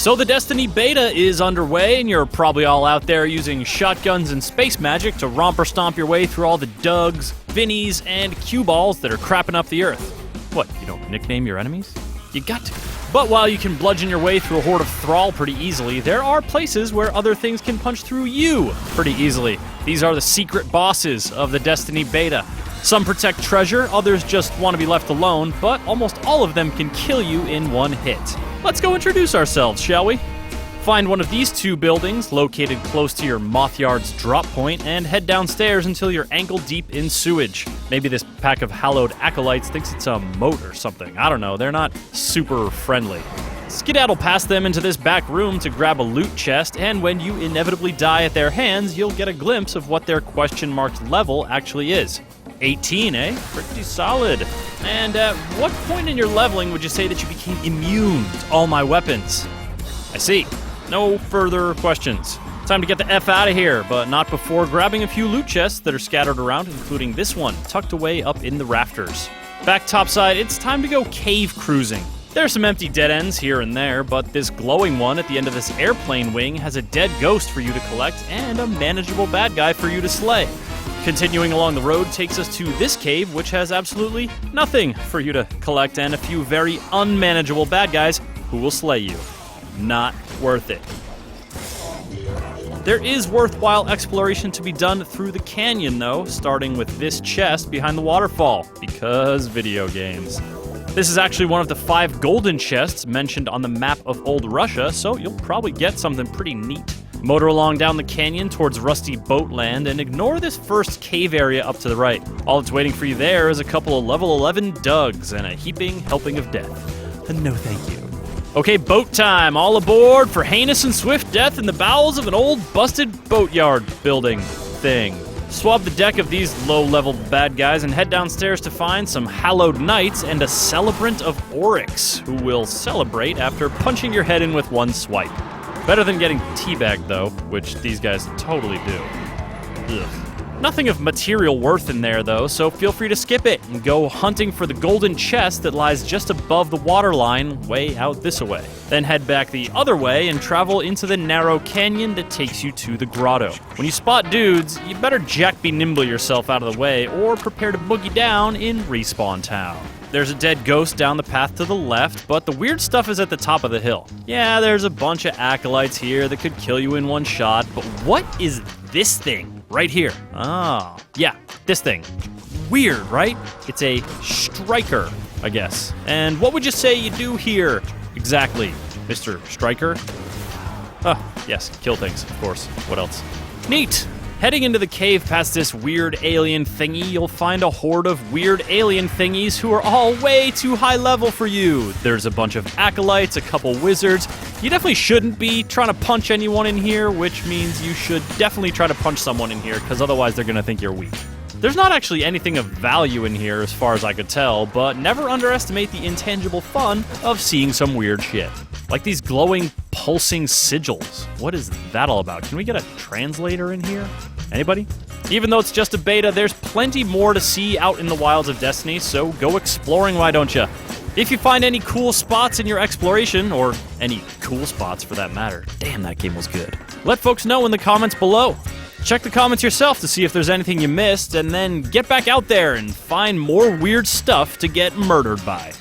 So the Destiny beta is underway, and you're probably all out there using shotguns and space magic to romper stomp your way through all the Dougs, Vinnies, and cue balls that are crapping up the earth. What, you don't nickname your enemies? You got to. But while you can bludgeon your way through a horde of Thrall pretty easily, there are places where other things can punch through you pretty easily. These are the secret bosses of the Destiny beta. Some protect treasure, others just want to be left alone, but almost all of them can kill you in one hit. Let's go introduce ourselves, shall we? Find one of these two buildings located close to your Moth-Yard's drop point and head downstairs until you're ankle-deep in sewage. Maybe this pack of hallowed acolytes thinks it's a moat or something. I don't know, they're not super friendly. Skedaddle past them into this back room to grab a loot chest, and when you inevitably die at their hands, you'll get a glimpse of what their question-marked level actually is. 18, eh? Pretty solid. And at what point in your leveling would you say that you became immune to all my weapons? I see. No further questions. Time to get the F out of here, but not before grabbing a few loot chests that are scattered around, including this one, tucked away up in the rafters. Back topside, it's time to go cave cruising. There are some empty dead ends here and there, but this glowing one at the end of this airplane wing has a dead ghost for you to collect and a manageable bad guy for you to slay. Continuing along the road takes us to this cave, which has absolutely nothing for you to collect and a few very unmanageable bad guys who will slay you. Not worth it. There is worthwhile exploration to be done through the canyon, though, starting with this chest behind the waterfall, because video games. This is actually one of the 5 golden chests mentioned on the map of Old Russia, so you'll probably get something pretty neat. Motor along down the canyon towards Rusty Boatland and ignore this first cave area up to the right. All that's waiting for you there is a couple of level 11 Dougs and a heaping helping of death. No thank you. Okay, boat time. All aboard for heinous and swift death in the bowels of an old busted boatyard building thing. Swab the deck of these low-level bad guys and head downstairs to find some hallowed knights and a celebrant of Oryx, who will celebrate after punching your head in with one swipe. Better than getting teabagged, though, which these guys totally do. Ugh. Nothing of material worth in there, though, so feel free to skip it and go hunting for the golden chest that lies just above the waterline way out this-a-way. Then head back the other way and travel into the narrow canyon that takes you to the grotto. When you spot dudes, you better jack-be-nimble yourself out of the way or prepare to boogie down in Respawn Town. There's a dead ghost down the path to the left, but the weird stuff is at the top of the hill. Yeah, there's a bunch of acolytes here that could kill you in one shot, but what is this thing right here? Ah, yeah, this thing. Weird, right? It's a striker, I guess. And what would you say you do here exactly, Mr. Striker? Oh, yes, kill things, of course. What else? Neat! Heading into the cave past this weird alien thingy, you'll find a horde of weird alien thingies who are all way too high level for you. There's a bunch of acolytes, a couple wizards. You definitely shouldn't be trying to punch anyone in here, which means you should definitely try to punch someone in here, because otherwise they're going to think you're weak. There's not actually anything of value in here as far as I could tell, but never underestimate the intangible fun of seeing some weird shit. Like these glowing, pulsing sigils. What is that all about? Can we get a translator in here? Anybody? Even though it's just a beta, there's plenty more to see out in the wilds of Destiny, so go exploring, why don't you? If you find any cool spots in your exploration, or any cool spots for that matter, damn, that game was good, let folks know in the comments below. Check the comments yourself to see if there's anything you missed, and then get back out there and find more weird stuff to get murdered by.